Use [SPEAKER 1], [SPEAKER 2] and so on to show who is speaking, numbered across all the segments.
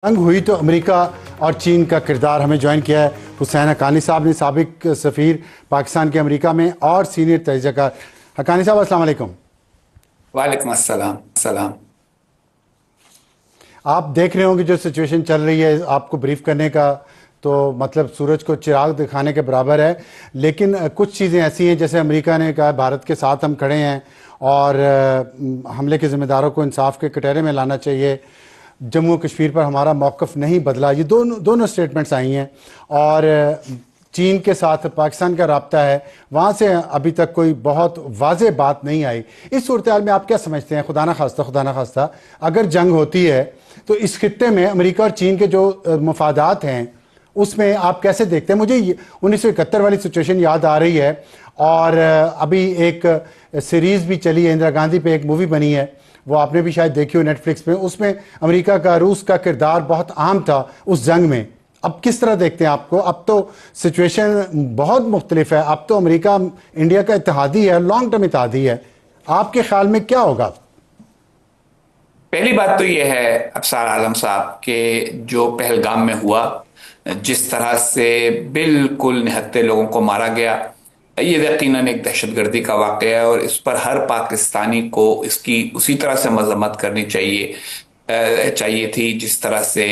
[SPEAKER 1] جنگ ہوئی تو امریکہ اور چین کا کردار ہمیں جوائن کیا ہے حسین حقانی صاحب نے، سابق سفیر پاکستان کے امریکہ میں اور سینئر تجزیہ کار۔ حقانی صاحب السلام علیکم۔
[SPEAKER 2] وعلیکم السلام۔
[SPEAKER 1] آپ دیکھ رہے ہوں کہ جو سچویشن چل رہی ہے، آپ کو بریف کرنے کا تو مطلب سورج کو چراغ دکھانے کے برابر ہے، لیکن کچھ چیزیں ایسی ہیں جیسے امریکہ نے کہا بھارت کے ساتھ ہم کھڑے ہیں اور حملے کے ذمہ داروں کو انصاف کے کٹہرے میں لانا چاہیے، جموں کشمیر پر ہمارا موقف نہیں بدلا، یہ دونوں سٹیٹمنٹس آئی ہیں، اور چین کے ساتھ پاکستان کا رابطہ ہے، وہاں سے ابھی تک کوئی بہت واضح بات نہیں آئی۔ اس صورتحال میں آپ کیا سمجھتے ہیں؟ خدا نخواستہ اگر جنگ ہوتی ہے تو اس خطے میں امریکہ اور چین کے جو مفادات ہیں اس میں آپ کیسے دیکھتے ہیں؟ مجھے 1971 والی سچویشن یاد آ رہی ہے، اور ابھی ایک سیریز بھی چلی ہے، اندرا گاندھی پہ ایک مووی بنی ہے، وہ آپ نے بھی شاید دیکھی ہو نیٹ فلکس پہ، اس میں امریکہ کا روس کا کردار بہت عام تھا اس جنگ میں۔ اب کس طرح دیکھتے ہیں آپ کو؟ اب تو سچویشن بہت مختلف ہے، اب تو امریکہ انڈیا کا اتحادی ہے، لانگ ٹرم اتحادی ہے، آپ کے خیال میں کیا ہوگا؟
[SPEAKER 2] پہلی بات تو یہ ہے ابصار عالم صاحب کہ جو پہلگام میں ہوا، جس طرح سے بالکل نہتے لوگوں کو مارا گیا، یہ یقیناً ایک دہشت گردی کا واقعہ ہے، اور اس پر ہر پاکستانی کو اس کی اسی طرح سے مذمت کرنی چاہیے تھی جس طرح سے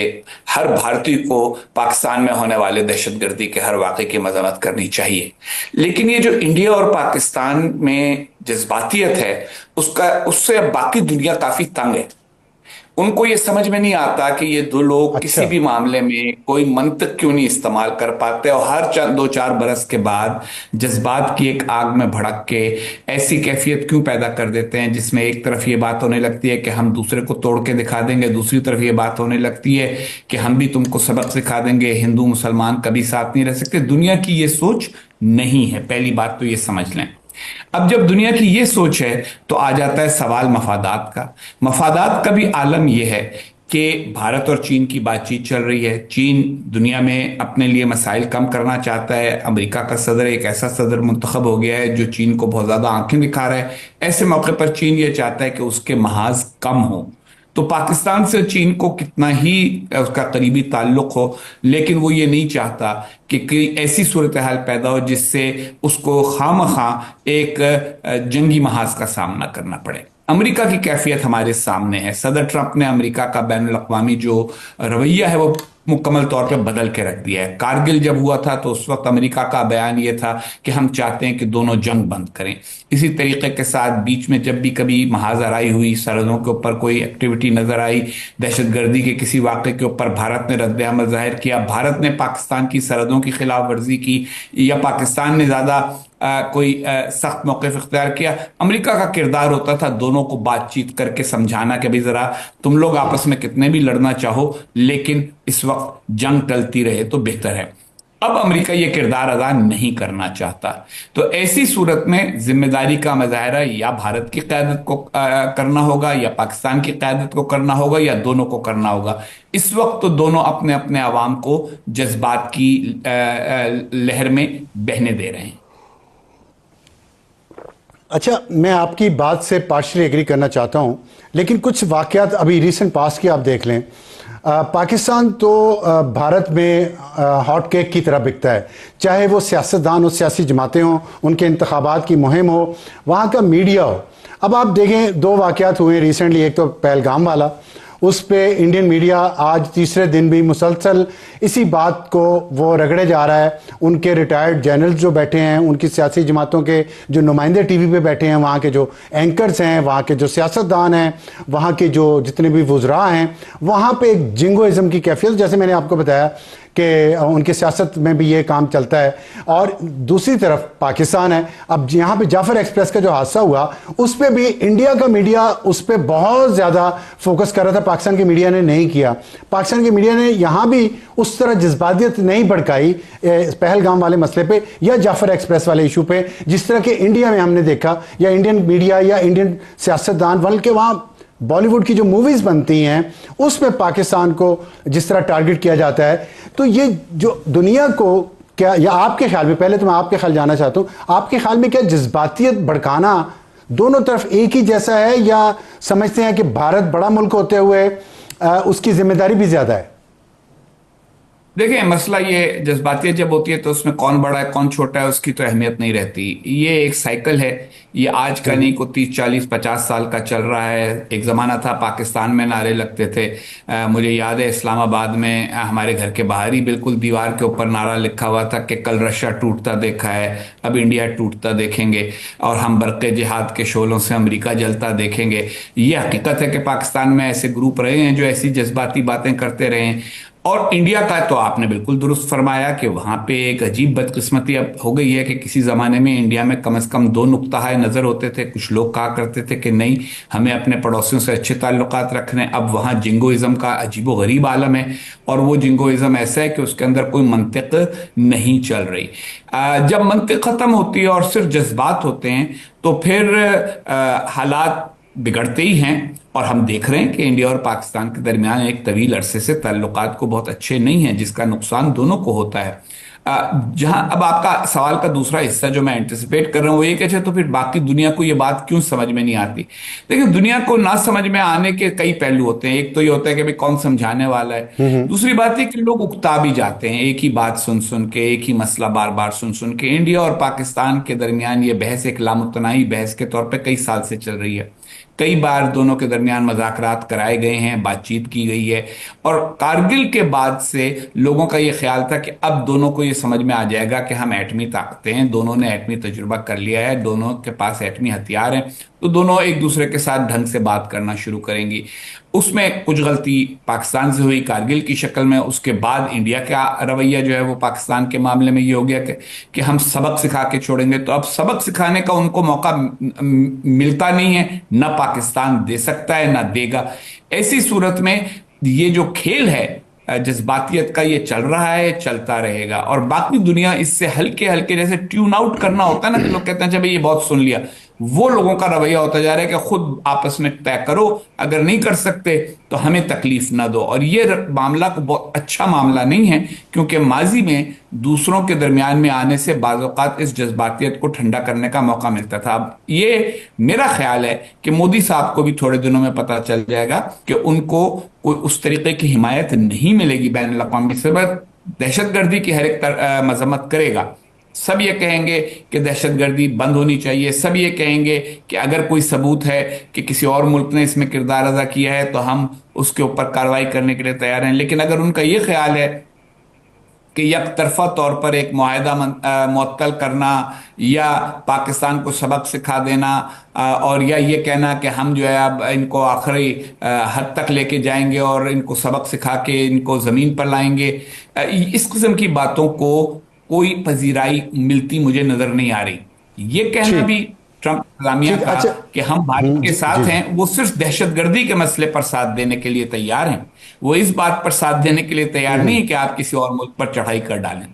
[SPEAKER 2] ہر بھارتی کو پاکستان میں ہونے والے دہشت گردی کے ہر واقعے کی مذمت کرنی چاہیے۔ لیکن یہ جو انڈیا اور پاکستان میں جذباتیت ہے، اس سے باقی دنیا کافی تنگ ہے۔ ان کو یہ سمجھ میں نہیں آتا کہ یہ دو لوگ کسی بھی معاملے میں کوئی منطق کیوں نہیں استعمال کر پاتے، اور ہر دو چار برس کے بعد جذبات کی ایک آگ میں بھڑک کے ایسی کیفیت کیوں پیدا کر دیتے ہیں جس میں ایک طرف یہ بات ہونے لگتی ہے کہ ہم دوسرے کو توڑ کے دکھا دیں گے، دوسری طرف یہ بات ہونے لگتی ہے کہ ہم بھی تم کو سبق سکھا دیں گے، ہندو مسلمان کبھی ساتھ نہیں رہ سکتے۔ دنیا کی یہ سوچ نہیں ہے، پہلی بات تو یہ سمجھ لیں۔ اب جب دنیا کی یہ سوچ ہے تو آ جاتا ہے سوال مفادات کا۔ مفادات کا بھی عالم یہ ہے کہ بھارت اور چین کی بات چیت چل رہی ہے، چین دنیا میں اپنے لیے مسائل کم کرنا چاہتا ہے، امریکہ کا صدر ایک ایسا صدر منتخب ہو گیا ہے جو چین کو بہت زیادہ آنکھیں دکھا رہا ہے، ایسے موقع پر چین یہ چاہتا ہے کہ اس کے محاذ کم ہوں۔ تو پاکستان سے چین کو کتنا ہی اس کا قریبی تعلق ہو، لیکن وہ یہ نہیں چاہتا کہ کوئی ایسی صورتحال پیدا ہو جس سے اس کو خواہ ایک جنگی محاذ کا سامنا کرنا پڑے۔ امریکہ کی کیفیت ہمارے سامنے ہے۔ صدر ٹرمپ نے امریکہ کا بین الاقوامی جو رویہ ہے وہ مکمل طور پہ بدل کے رکھ دیا ہے۔ کارگل جب ہوا تھا تو اس وقت امریکہ کا بیان یہ تھا کہ ہم چاہتے ہیں کہ دونوں جنگ بند کریں۔ اسی طریقے کے ساتھ بیچ میں جب بھی کبھی محاذ آرائی ہوئی، سرحدوں کے اوپر کوئی ایکٹیویٹی نظر آئی، دہشت گردی کے کسی واقعے کے اوپر بھارت نے رد عمل ظاہر کیا، بھارت نے پاکستان کی سرحدوں کی خلاف ورزی کی یا پاکستان نے زیادہ کوئی سخت موقف اختیار کیا، امریکہ کا کردار ہوتا تھا دونوں کو بات چیت کر کے سمجھانا کہ بھی ذرا تم لوگ آپس میں کتنے بھی لڑنا چاہو لیکن اس وقت جنگ ٹلتی رہے تو بہتر ہے۔ اب امریکہ یہ کردار ادا نہیں کرنا چاہتا، تو ایسی صورت میں ذمہ داری کا مظاہرہ یا بھارت کی قیادت کو کرنا ہوگا یا پاکستان کی قیادت کو کرنا ہوگا یا دونوں کو کرنا ہوگا۔ اس وقت تو دونوں اپنے اپنے عوام کو جذبات کی لہر میں بہنے دے رہے ہیں۔
[SPEAKER 1] اچھا، میں آپ کی بات سے پارشلی ایگری کرنا چاہتا ہوں، لیکن کچھ واقعات ابھی ریسنٹ پاس کی آپ دیکھ لیں۔ پاکستان تو بھارت میں ہاٹ کیک کی طرح بکتا ہے، چاہے وہ سیاستدان ہو، سیاسی جماعتیں ہوں، ان کے انتخابات کی مہم ہو، وہاں کا میڈیا ہو۔ اب آپ دیکھیں دو واقعات ہوئے ریسنٹلی، ایک تو پہلگام والا، اس پہ انڈین میڈیا آج تیسرے دن بھی مسلسل اسی بات کو وہ رگڑے جا رہا ہے۔ ان کے ریٹائرڈ جنرلز جو بیٹھے ہیں، ان کی سیاسی جماعتوں کے جو نمائندے ٹی وی پہ بیٹھے ہیں، وہاں کے جو اینکرز ہیں، وہاں کے جو سیاستدان ہیں، وہاں کے جو جتنے بھی وزراء ہیں، وہاں پہ ایک جنگوازم کی کیفیت، جیسے میں نے آپ کو بتایا کہ ان کی سیاست میں بھی یہ کام چلتا ہے۔ اور دوسری طرف پاکستان ہے۔ اب یہاں پہ جعفر ایکسپریس کا جو حادثہ ہوا، اس پہ بھی انڈیا کا میڈیا اس پہ بہت زیادہ فوکس کر رہا تھا، پاکستان کی میڈیا نے نہیں کیا۔ پاکستان کی میڈیا نے یہاں بھی اس طرح جذباتیت نہیں بڑھکائی پہلگام والے مسئلے پہ یا جعفر ایکسپریس والے ایشو پہ، جس طرح کہ انڈیا میں ہم نے دیکھا، یا انڈین میڈیا یا انڈین سیاستدان، بلکہ وہاں بالی ووڈ کی جو موویز بنتی ہیں اس میں پاکستان کو جس طرح ٹارگٹ کیا جاتا ہے۔ تو یہ جو دنیا کو کیا، یا آپ کے خیال میں، پہلے تو میں آپ کے خیال جانا چاہتا ہوں، آپ کے خیال میں کیا جذباتیت بھڑکانا دونوں طرف ایک ہی جیسا ہے، یا سمجھتے ہیں کہ بھارت بڑا ملک ہوتے ہوئے اس کی ذمہ داری بھی زیادہ ہے؟
[SPEAKER 2] دیکھیں مسئلہ یہ جذباتیت جب ہوتی ہے تو اس میں کون بڑا ہے کون چھوٹا ہے اس کی تو اہمیت نہیں رہتی. یہ ایک سائیکل ہے. یہ آج کا نہیں کو 30 40 50 سال کا چل رہا ہے. ایک زمانہ تھا پاکستان میں نعرے لگتے تھے. مجھے یاد ہے اسلام آباد میں ہمارے گھر کے باہر ہی بالکل دیوار کے اوپر نعرہ لکھا ہوا تھا کہ کل رشیا ٹوٹتا دیکھا ہے اب انڈیا ٹوٹتا دیکھیں گے اور ہم برق جہاد کے شعلوں سے امریکہ جلتا دیکھیں گے. یہ حقیقت ہے کہ پاکستان میں ایسے گروپ رہے ہیں جو ایسی جذباتی باتیں کرتے رہے ہیں. اور انڈیا کا تو آپ نے بالکل درست فرمایا کہ وہاں پہ ایک عجیب بدقسمتی اب ہو گئی ہے کہ کسی زمانے میں انڈیا میں کم از کم دو نقطہ نظر ہوتے تھے. کچھ لوگ کہا کرتے تھے کہ نہیں ہمیں اپنے پڑوسیوں سے اچھے تعلقات رکھنے. اب وہاں جنگوازم کا عجیب و غریب عالم ہے اور وہ جنگوازم ایسا ہے کہ اس کے اندر کوئی منطق نہیں چل رہی. جب منطق ختم ہوتی ہے اور صرف جذبات ہوتے ہیں تو پھر حالات بگڑتے ہی ہیں. اور ہم دیکھ رہے ہیں کہ انڈیا اور پاکستان کے درمیان ایک طویل عرصے سے تعلقات کو بہت اچھے نہیں ہیں جس کا نقصان دونوں کو ہوتا ہے. جہاں اب آپ کا سوال کا دوسرا حصہ جو میں اینٹیسپیٹ کر رہا ہوں وہ یہ کہ اچھا تو پھر باقی دنیا کو یہ بات کیوں سمجھ میں نہیں آتی. دیکھیں دنیا کو نہ سمجھ میں آنے کے کئی پہلو ہوتے ہیں. ایک تو یہ ہوتا ہے کہ بھئی کون سمجھانے والا ہے. دوسری بات ہے کہ لوگ اکتا بھی جاتے ہیں ایک ہی بات سن سن کے ایک ہی مسئلہ بار بار سن سن کے. انڈیا اور پاکستان کے درمیان یہ بحث ایک لامتناہی بحث کے طور پہ کئی سال سے چل رہی ہے. کئی بار دونوں کے درمیان مذاکرات کرائے گئے ہیں بات چیت کی گئی ہے. اور کارگل کے بعد سے لوگوں کا یہ خیال تھا کہ اب دونوں کو یہ سمجھ میں آ جائے گا کہ ہم ایٹمی طاقتیں ہیں. دونوں نے ایٹمی تجربہ کر لیا ہے. دونوں کے پاس ایٹمی ہتھیار ہیں تو دونوں ایک دوسرے کے ساتھ ڈھنگ سے بات کرنا شروع کریں گی. اس میں کچھ غلطی پاکستان سے ہوئی کارگل کی شکل میں. اس کے بعد انڈیا کا رویہ جو ہے وہ پاکستان کے معاملے میں یہ ہو گیا کہ ہم سبق سکھا کے چھوڑیں گے. تو اب سبق سکھانے کا ان کو موقع ملتا نہیں ہے. نہ پاکستان دے سکتا ہے نہ دے گا. ایسی صورت میں یہ جو کھیل ہے جذباتیت کا یہ چل رہا ہے چلتا رہے گا. اور باقی دنیا اس سے ہلکے ہلکے جیسے ٹیون آؤٹ کرنا ہوتا ہے نا کہ لوگ کہتے ہیں اچھا بھئی یہ بہت سن لیا. وہ لوگوں کا رویہ ہوتا جا رہا ہے کہ خود آپس میں طے کرو اگر نہیں کر سکتے تو ہمیں تکلیف نہ دو. اور یہ معاملہ کو بہت اچھا معاملہ نہیں ہے کیونکہ ماضی میں دوسروں کے درمیان میں آنے سے بعض اوقات اس جذباتیت کو ٹھنڈا کرنے کا موقع ملتا تھا. اب یہ میرا خیال ہے کہ مودی صاحب کو بھی تھوڑے دنوں میں پتہ چل جائے گا کہ ان کو کوئی اس طریقے کی حمایت نہیں ملے گی بین الاقوامی سطح. دہشت گردی کی ہر ایک مذمت کرے گا. سب یہ کہیں گے کہ دہشت گردی بند ہونی چاہیے. سب یہ کہیں گے کہ اگر کوئی ثبوت ہے کہ کسی اور ملک نے اس میں کردار ادا کیا ہے تو ہم اس کے اوپر کارروائی کرنے کے لیے تیار ہیں. لیکن اگر ان کا یہ خیال ہے کہ یک طرفہ طور پر ایک معاہدہ معطل کرنا یا پاکستان کو سبق سکھا دینا اور یا یہ کہنا کہ ہم جو ہے اب ان کو آخری حد تک لے کے جائیں گے اور ان کو سبق سکھا کے ان کو زمین پر لائیں گے, اس قسم کی باتوں کو کوئی پذیرائی ملتی مجھے نظر نہیں آ رہی. یہ کہنا بھی ٹرمپ انتظامیہ کا کہ ہم بھارت کے ساتھ ہیں وہ صرف دہشت گردی کے مسئلے پر ساتھ دینے کے لیے تیار ہیں. وہ اس بات پر ساتھ دینے کے لیے تیار نہیں ہے کہ آپ کسی اور ملک پر چڑھائی کر ڈالیں.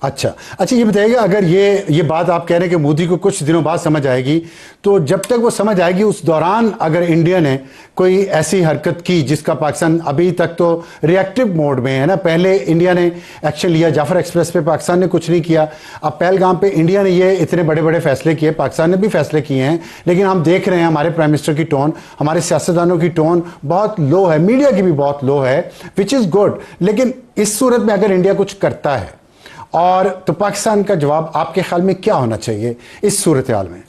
[SPEAKER 1] اچھا یہ بتائیے گا اگر یہ بات آپ کہہ رہے ہیں کہ مودی کو کچھ دنوں بعد سمجھ آئے گی تو جب تک وہ سمجھ آئے گی اس دوران اگر انڈیا نے کوئی ایسی حرکت کی جس کا پاکستان ابھی تک تو ریئیکٹو موڈ میں ہے نا. پہلے انڈیا نے ایکشن لیا جعفر ایکسپریس پہ, پاکستان نے کچھ نہیں کیا. اب پہلگام پہ انڈیا نے یہ اتنے بڑے بڑے فیصلے کیے, پاکستان نے بھی فیصلے کیے ہیں, لیکن ہم دیکھ رہے ہیں ہمارے پرائم منسٹر کی ٹون, ہمارے سیاستدانوں کی ٹون بہت لو ہے, میڈیا کی بھی بہت لو ہے, وچ از گڈ. لیکن اس صورت میں اگر انڈیا کچھ کرتا ہے اور تو پاکستان کا جواب آپ کے خیال میں کیا ہونا چاہیے اس صورتحال میں؟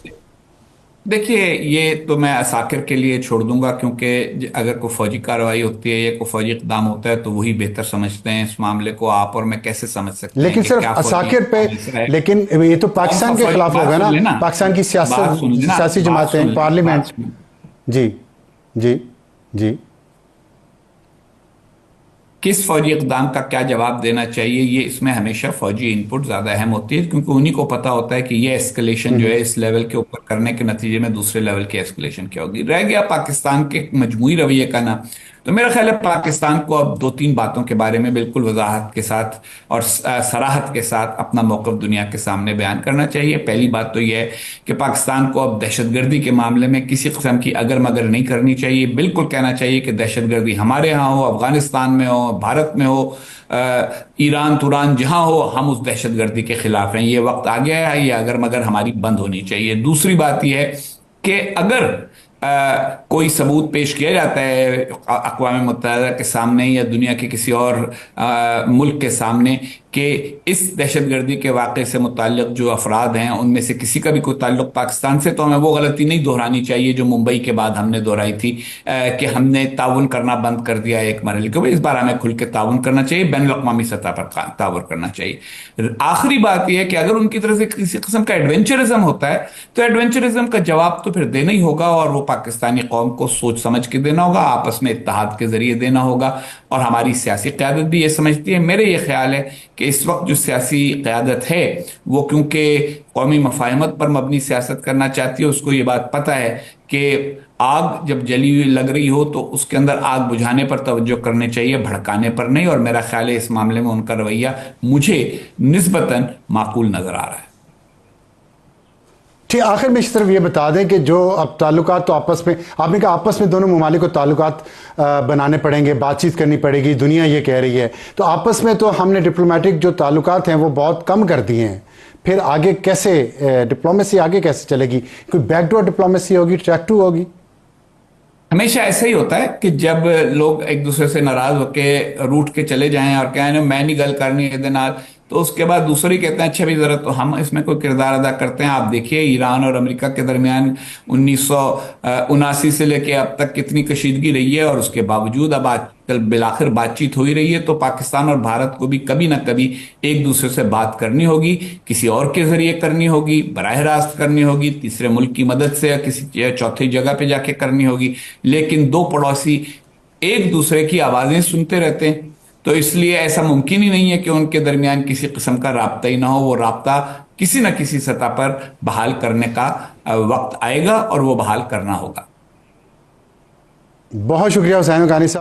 [SPEAKER 2] دیکھیے یہ تو میں عساکر کے لیے چھوڑ دوں گا کیونکہ اگر کوئی فوجی کارروائی ہوتی ہے یا کوئی فوجی اقدام ہوتا ہے تو وہی بہتر سمجھتے ہیں اس معاملے کو. آپ اور میں کیسے سمجھ سکتے ہیں
[SPEAKER 1] لیکن صرف عساکر پہ, لیکن یہ تو پاکستان کے خلاف ہوگا نا, پاکستان کی سیاسی جماعتیں, پارلیمنٹ. جی
[SPEAKER 2] کس فوجی اقدام کا کیا جواب دینا چاہیے یہ اس میں ہمیشہ فوجی انپٹ زیادہ اہم ہوتی ہے کیونکہ انہی کو پتا ہوتا ہے کہ یہ ایسکلیشن جو ہے اس لیول کے اوپر کرنے کے نتیجے میں دوسرے لیول کی ایسکلیشن کیا ہوگی. رہ گیا پاکستان کے مجموعی رویے کا نا, تو میرا خیال ہے پاکستان کو اب 2-3 باتوں کے بارے میں بالکل وضاحت کے ساتھ اور صراحت کے ساتھ اپنا موقف دنیا کے سامنے بیان کرنا چاہیے. پہلی بات تو یہ ہے کہ پاکستان کو اب دہشت گردی کے معاملے میں کسی قسم کی اگر مگر نہیں کرنی چاہیے. بالکل کہنا چاہیے کہ دہشت گردی ہمارے ہاں ہو, افغانستان میں ہو, بھارت میں ہو, ایران توران جہاں ہو, ہم اس دہشت گردی کے خلاف ہیں. یہ وقت آ گیا ہے, یہ اگر مگر ہماری بند ہونی چاہیے. دوسری بات یہ ہے کہ اگر کوئی ثبوت پیش کیا جاتا ہے اقوام متحدہ کے سامنے یا دنیا کے کسی اور ملک کے سامنے کہ اس دہشت گردی کے واقعے سے متعلق جو افراد ہیں ان میں سے کسی کا بھی کوئی تعلق پاکستان سے، تو ہمیں وہ غلطی نہیں دہرانی چاہیے جو ممبئی کے بعد ہم نے دہرائی تھی کہ ہم نے تعاون کرنا بند کر دیا ایک مرحلے کے بعد۔ اس بار ہمیں کھل کے تعاون کرنا چاہیے، بین الاقوامی سطح پر تعاون کرنا چاہیے۔ آخری بات یہ ہے کہ اگر ان کی طرف سے کسی قسم کا ایڈونچرزم ہوتا ہے تو ایڈونچرزم کا جواب تو پھر دینا ہی ہوگا، اور وہ پاکستانی قوم کو سوچ سمجھ کے دینا ہوگا، آپس میں اتحاد کے ذریعے دینا ہوگا، اور ہماری سیاسی قیادت بھی یہ سمجھتی ہے۔ میرے یہ خیال ہے کہ اس وقت جو سیاسی قیادت ہے وہ کیونکہ قومی مفاہمت پر مبنی سیاست کرنا چاہتی ہے، اس کو یہ بات پتہ ہے کہ آگ جب جلی ہوئی لگ رہی ہو تو اس کے اندر آگ بجھانے پر توجہ کرنے چاہیے، بھڑکانے پر نہیں، اور میرا خیال ہے اس معاملے میں ان کا رویہ مجھے نسبتاً معقول نظر آ رہا ہے۔
[SPEAKER 1] ٹھیک، آخر میں اس طرف یہ بتا دیں کہ جو اب تعلقات تو آپس میں، آپ نے کہا آپس میں دونوں ممالک کو تعلقات بنانے پڑیں گے، بات چیت کرنی پڑے گی، دنیا یہ کہہ رہی ہے، تو آپس میں تو ہم نے ڈپلومیٹک جو تعلقات ہیں وہ بہت کم کر دیے ہیں، پھر آگے کیسے ڈپلومیسی آگے کیسے چلے گی؟ کوئی بیک ڈور ڈپلومیسی ہوگی، ٹریک ٹو ہوگی؟
[SPEAKER 2] ہمیشہ ایسا ہی ہوتا ہے کہ جب لوگ ایک دوسرے سے ناراض ہو کے روٹ کے چلے جائیں اور کہیں میں نہیں گل کرنی ہے نال، تو اس کے بعد دوسرے کہتے ہیں اچھا بھی ذرا تو ہم اس میں کوئی کردار ادا کرتے ہیں۔ آپ دیکھیے ایران اور امریکہ کے درمیان 1979 سے لے کے اب تک کتنی کشیدگی رہی ہے، اور اس کے باوجود اب آج کل بالآخر بات چیت ہو ہی رہی ہے۔ تو پاکستان اور بھارت کو بھی کبھی نہ کبھی ایک دوسرے سے بات کرنی ہوگی، کسی اور کے ذریعے کرنی ہوگی، براہ راست کرنی ہوگی، تیسرے ملک کی مدد سے، یا کسی چوتھی جگہ پہ جا کے کرنی ہوگی، لیکن دو پڑوسی ایک دوسرے کی آوازیں سنتے رہتے ہیں، تو اس لیے ایسا ممکن ہی نہیں ہے کہ ان کے درمیان کسی قسم کا رابطہ ہی نہ ہو۔ وہ رابطہ کسی نہ کسی سطح پر بحال کرنے کا وقت آئے گا، اور وہ بحال کرنا ہوگا۔
[SPEAKER 1] بہت شکریہ حسین حقانی صاحب۔